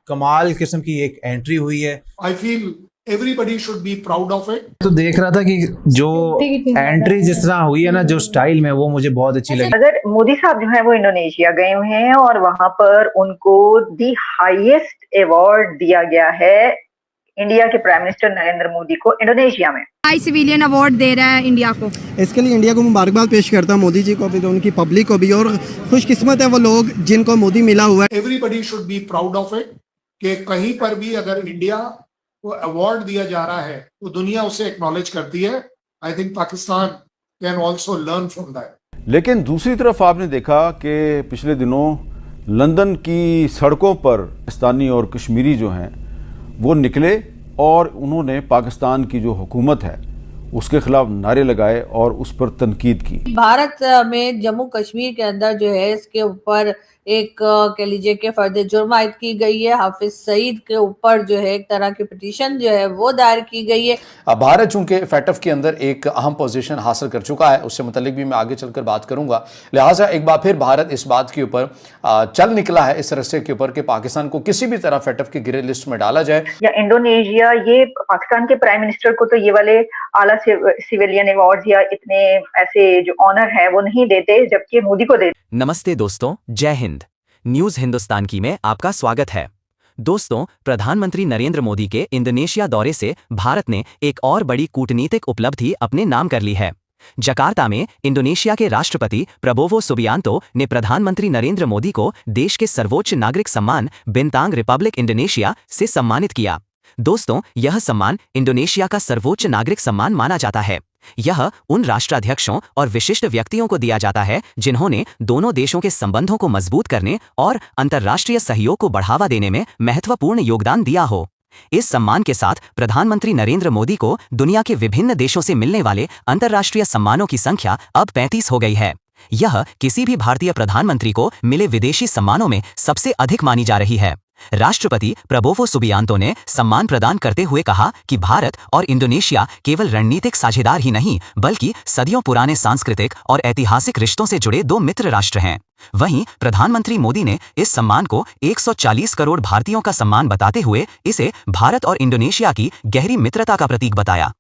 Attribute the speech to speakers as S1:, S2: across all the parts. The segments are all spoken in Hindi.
S1: कमाल किस्म की एक एंट्री हुई है।
S2: I feel everybody should be proud of it.
S1: तो देख रहा था कि जो एंट्री जिस तरह हुई है ना, जो स्टाइल में, वो मुझे बहुत अच्छी लगी।
S3: अगर मोदी साहब जो है वो इंडोनेशिया गए हुए हैं और वहां पर उनको दी हाईएस्ट अवार्ड दिया गया है इंडिया के प्राइम मिनिस्टर नरेंद्र मोदी को इंडोनेशिया में।
S4: हाई सिविलियन अवार्ड दे रहा है इंडिया को।
S5: इसके लिए इंडिया को मुबारकबाद पेश करता हूं, मोदी जी को भी, तो उनकी पब्लिक को भी, और खुशकिस्मत है वो लोग जिनको मोदी मिला हुआ है।
S2: Everybody should be proud of it कि कहीं पर भी अगर इंडिया को अवार्ड दिया जा रहा है तो दुनिया उसे एक्नॉलेज करती है। I think Pakistan can also learn from that.
S6: लेकिन दूसरी तरफ आपने देखा कि पिछले दिनों लंदन की सड़कों पर पाकिस्तानी और कश्मीरी जो हैं वो निकले और उन्होंने पाकिस्तान की जो हुकूमत है उसके खिलाफ नारे लगाए और उस पर तनकीद की।
S7: भारत में जम्मू कश्मीर के अंदर जो है इसके ऊपर एक कह लीजिए कि फर्द जुर्म आयद की गई है। हाफिज सईद के ऊपर जो है एक तरह की पिटीशन जो है वो दायर की गई है।
S8: भारत चूंकि फैटफ के अंदर एक अहम पोजीशन हासिल कर चुका है, उससे मुतालिक भी मैं आगे चलकर बात करूंगा। लिहाजा एक बार फिर भारत इस बात के ऊपर चल निकला है, इस रस्ते के ऊपर कि पाकिस्तान को किसी भी तरह फैटफ की ग्रे लिस्ट में डाला जाए।
S3: या इंडोनेशिया, ये पाकिस्तान के प्राइम मिनिस्टर को तो ये वाले आला सिविलियन अवार्ड या इतने ऐसे जो ऑनर है वो नहीं देते, जबकि मोदी को देते।
S9: नमस्ते दोस्तों, जय हिंद। न्यूज हिंदुस्तान की में आपका स्वागत है। दोस्तों, प्रधानमंत्री नरेंद्र मोदी के इंडोनेशिया दौरे से भारत ने एक और बड़ी कूटनीतिक उपलब्धि अपने नाम कर ली है। जकार्ता में इंडोनेशिया के राष्ट्रपति प्रबोवो सुबियांतो ने प्रधानमंत्री नरेंद्र मोदी को देश के सर्वोच्च नागरिक सम्मान बिंतांग रिपब्लिक इंडोनेशिया से सम्मानित किया। दोस्तों, यह सम्मान इंडोनेशिया का सर्वोच्च नागरिक सम्मान माना जाता है। यह उन राष्ट्राध्यक्षों और विशिष्ट व्यक्तियों को दिया जाता है जिन्होंने दोनों देशों के संबंधों को मजबूत करने और अंतर्राष्ट्रीय सहयोग को बढ़ावा देने में महत्वपूर्ण योगदान दिया हो। इस सम्मान के साथ प्रधानमंत्री नरेंद्र मोदी को दुनिया के विभिन्न देशों से मिलने वाले अंतर्राष्ट्रीय सम्मानों की संख्या अब 35 हो गई है। यह किसी भी भारतीय प्रधानमंत्री को मिले विदेशी सम्मानों में सबसे अधिक मानी जा रही है। राष्ट्रपति प्रबोवो सुबियांतो ने सम्मान प्रदान करते हुए कहा कि भारत और इंडोनेशिया केवल रणनीतिक साझेदार ही नहीं बल्कि सदियों पुराने सांस्कृतिक और ऐतिहासिक रिश्तों से जुड़े दो मित्र राष्ट्र हैं। वहीं प्रधानमंत्री मोदी ने इस सम्मान को 140 करोड़ भारतीयों का सम्मान बताते हुए इसे भारत और इंडोनेशिया की गहरी मित्रता का प्रतीक बताया।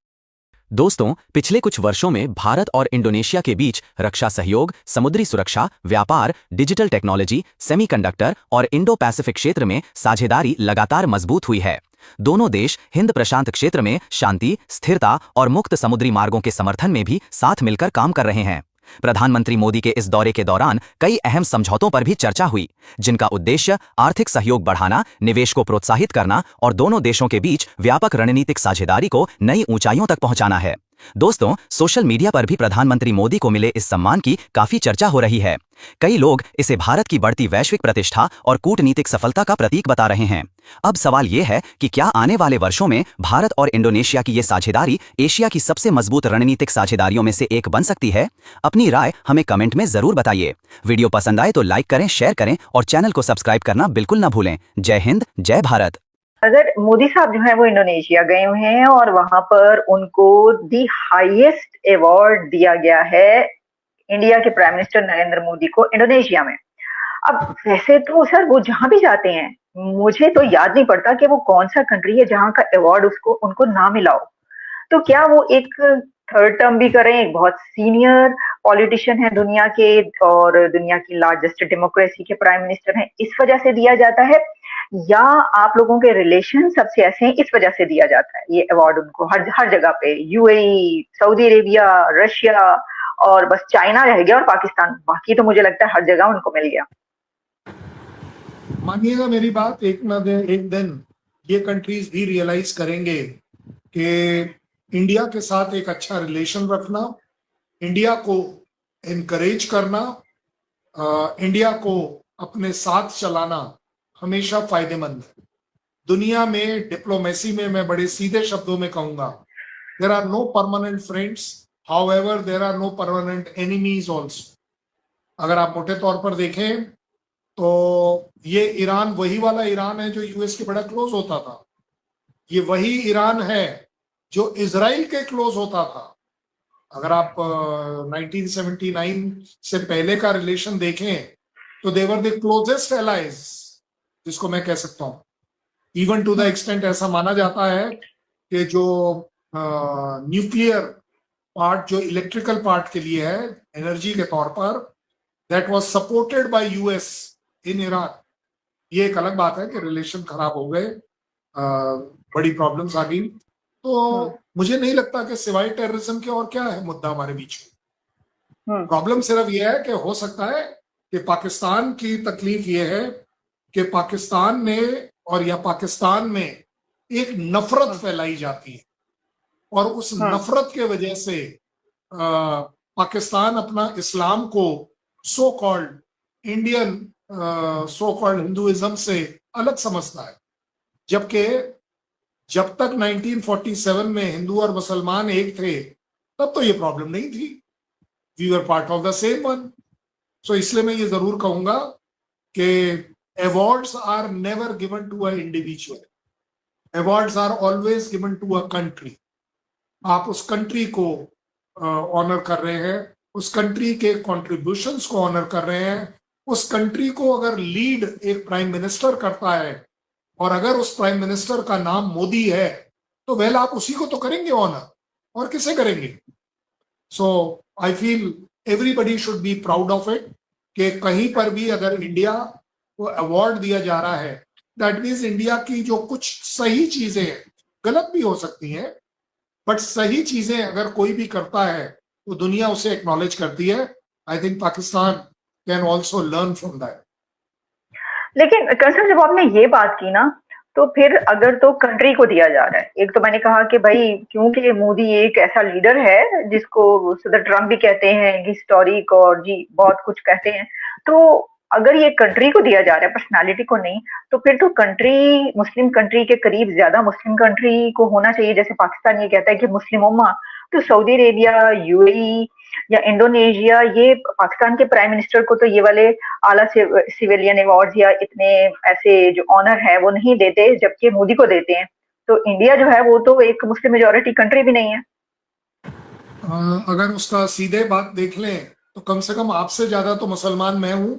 S9: दोस्तों, पिछले कुछ वर्षों में भारत और इंडोनेशिया के बीच रक्षा सहयोग, समुद्री सुरक्षा, व्यापार, डिजिटल टेक्नोलॉजी, सेमीकंडक्टर और इंडो पैसिफिक क्षेत्र में साझेदारी लगातार मजबूत हुई है। दोनों देश हिंद प्रशांत क्षेत्र में शांति, स्थिरता और मुक्त समुद्री मार्गों के समर्थन में भी साथ मिलकर काम कर रहे हैं। प्रधानमंत्री मोदी के इस दौरे के दौरान कई अहम समझौतों पर भी चर्चा हुई, जिनका उद्देश्य आर्थिक सहयोग बढ़ाना, निवेश को प्रोत्साहित करना और दोनों देशों के बीच व्यापक रणनीतिक साझेदारी को नई ऊंचाइयों तक पहुंचाना है। दोस्तों, सोशल मीडिया पर भी प्रधानमंत्री मोदी को मिले इस सम्मान की काफी चर्चा हो रही है। कई लोग इसे भारत की बढ़ती वैश्विक प्रतिष्ठा और कूटनीतिक सफलता का प्रतीक बता रहे हैं। अब सवाल यह है कि क्या आने वाले वर्षों में भारत और इंडोनेशिया की ये साझेदारी एशिया की सबसे मजबूत रणनीतिक साझेदारियों में से एक बन सकती है? अपनी राय हमें कमेंट में जरूर बताइए। वीडियो पसंद आए तो लाइक करें, शेयर करें और चैनल को सब्सक्राइब करना बिल्कुल न भूलें। जय हिंद, जय भारत।
S3: अगर मोदी साहब जो है वो इंडोनेशिया गए हुए हैं और वहां पर उनको दी हाईएस्ट अवार्ड दिया गया है इंडिया के प्राइम मिनिस्टर नरेंद्र मोदी को इंडोनेशिया में। अब वैसे तो सर वो जहां भी जाते हैं, मुझे तो याद नहीं पड़ता कि वो कौन सा कंट्री है जहां का अवार्ड उनको ना मिला हो। तो क्या वो एक थर्ड टर्म भी करें, एक बहुत सीनियर पॉलिटिशियन है दुनिया के और दुनिया की लार्जेस्ट डेमोक्रेसी के प्राइम मिनिस्टर हैं, इस वजह से दिया जाता है, या आप लोगों के रिलेशन सबसे ऐसे हैं इस वजह से दिया जाता है ये अवार्ड उनको? हर जगह पे यूएई, सऊदी अरेबिया, रशिया और बस चाइना रह गया और पाकिस्तान, बाकी तो मुझे लगता है हर जगह उनको मिल गया।
S2: मानिएगा मेरी बात, एक दिन ये कंट्रीज भी रियलाइज करेंगे कि इंडिया के साथ एक अच्छा रिलेशन रखना, इंडिया को एनकरेज करना, इंडिया को अपने साथ चलाना हमेशा फायदेमंद है। दुनिया में डिप्लोमेसी में मैं बड़े सीधे शब्दों में कहूंगा, there are no permanent friends, however there are no permanent enemies also. अगर आप मोटे तौर पर देखें तो ये ईरान वही वाला ईरान है जो यूएस के बड़ा क्लोज होता था। ये वही ईरान है जो इजराइल के क्लोज होता था। अगर आप 1979 से पहले का रिलेशन देखें तो दे वर द क्लोजेस्ट एलाइज, जिसको मैं कह सकता हूं। इवन टू द एक्सटेंट ऐसा माना जाता है कि जो न्यूक्लियर पार्ट, जो इलेक्ट्रिकल पार्ट के लिए है एनर्जी के तौर पर, that was supported by US in Iraq. ये एक अलग बात है कि रिलेशन खराब हो गए, बड़ी प्रॉब्लम्स आ गई। तो मुझे नहीं लगता कि सिवाय टेररिज्म के और क्या है मुद्दा हमारे बीच में। प्रॉब्लम सिर्फ ये है कि हो सकता है कि पाकिस्तान की तकलीफ ये है कि पाकिस्तान ने और या पाकिस्तान में एक नफरत फैलाई जाती है, और उस नफरत के वजह से पाकिस्तान अपना इस्लाम को so called Indian so called Hinduism से अलग समझता है, जबकि जब तक 1947 में हिंदू और मुसलमान एक थे तब तो ये प्रॉब्लम नहीं थी। We were part of the same one. So इसलिए मैं ये जरूर कहूंगा कि awards are never given to a individual, awards are always given to a country. आप उस कंट्री को ऑनर कर रहे हैं, उस कंट्री के कंट्रीब्यूशंस को ऑनर कर रहे हैं। उस कंट्री को अगर लीड एक प्राइम मिनिस्टर करता है और अगर उस प्राइम मिनिस्टर का नाम मोदी है तो वेल आप उसी को तो करेंगे ऑनर, और किसे करेंगे। So I feel everybody should be proud of it कि कहीं पर भी अगर इंडिया को अवार्ड दिया जा रहा है, दैट मीन्स इंडिया की जो कुछ सही चीजें हैं, गलत भी हो सकती हैं, बट सही चीजें अगर कोई भी करता है तो दुनिया उसे एक्नॉलेज करती है। I think Pakistan can also learn from that.
S3: लेकिन कंसर्न जब आपने ये बात की ना, तो फिर अगर तो कंट्री को दिया जा रहा है, एक तो मैंने कहा कि भाई क्योंकि मोदी एक ऐसा लीडर है जिसको सदर ट्रम्प भी कहते हैं, हिस्टोरिक और जी बहुत कुछ कहते हैं, तो अगर ये कंट्री को दिया जा रहा है, पर्सनालिटी को नहीं, तो फिर तो कंट्री मुस्लिम कंट्री के करीब ज्यादा मुस्लिम कंट्री को होना चाहिए। जैसे पाकिस्तान ये कहता है कि मुस्लिम उम्मा, तो सऊदी अरेबिया, यूएई या इंडोनेशिया, ये पाकिस्तान के प्राइम मिनिस्टर को तो ये वाले आला सिविलियन अवार्ड्स या इतने ऐसे जो ऑनर है वो नहीं देते, जबकि मोदी को देते हैं। तो इंडिया जो है वो तो एक मुस्लिम मेजॉरिटी कंट्री भी नहीं है।
S2: अगर उसका सीधे बात देख लें तो कम से कम आपसे ज्यादा तो मुसलमान मैं हूं,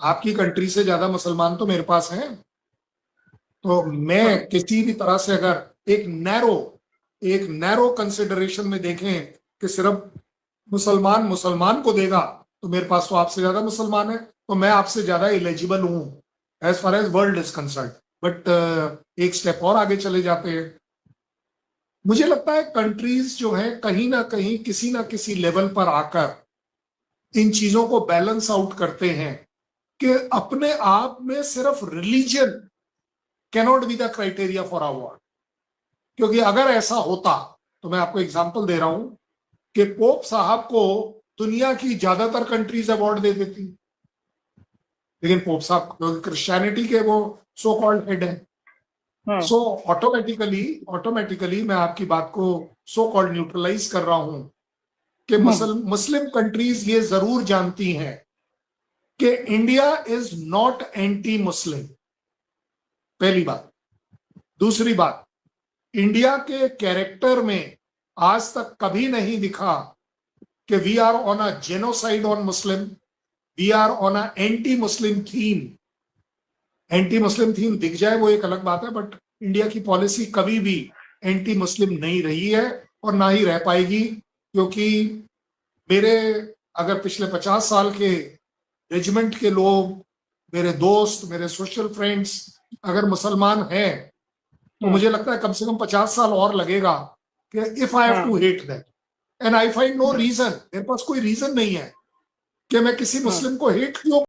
S2: आपकी कंट्री से ज्यादा मुसलमान तो मेरे पास हैं। तो मैं किसी भी तरह से अगर एक नैरो कंसिडरेशन में देखें कि सिर्फ मुसलमान मुसलमान को देगा, तो मेरे पास तो आपसे ज्यादा मुसलमान है, तो मैं आपसे ज्यादा एलिजिबल हूं as far as world is concern. But एक स्टेप और आगे चले जाते हैं। मुझे लगता है कंट्रीज जो है कहीं ना कहीं किसी ना किसी लेवल पर आकर इन चीजों को बैलेंस आउट करते हैं कि अपने आप में सिर्फ religion cannot be the criteria for award. क्योंकि अगर ऐसा होता तो मैं आपको एग्जांपल दे रहा हूं कि पोप साहब को दुनिया की ज्यादातर कंट्रीज अवार्ड दे देती, लेकिन पोप साहब क्रिश्चियनिटी के वो सो कॉल्ड हेड है। सो ऑटोमेटिकली मैं आपकी बात को सो कॉल्ड न्यूट्रलाइज कर रहा हूं कि मुस्लिम कंट्रीज ये जरूर जानती हैं कि India is not anti Muslim, पहली बात। दूसरी बात, इंडिया के कैरेक्टर में आज तक कभी नहीं दिखा कि we are on a genocide on Muslim, we are on a anti Muslim theme. Anti Muslim theme दिख जाए वो एक अलग बात है, बट इंडिया की पॉलिसी कभी भी एंटी मुस्लिम नहीं रही है और ना ही रह पाएगी। क्योंकि मेरे अगर पिछले 50 साल के रेजिमेंट के लोग, मेरे दोस्त, मेरे सोशल फ्रेंड्स अगर मुसलमान हैं, तो मुझे लगता है कम से कम 50 साल और लगेगा कि if I have to hate that, and I find no reason, मेरे पास कोई रीजन नहीं है कि मैं किसी मुस्लिम को हेट क्यों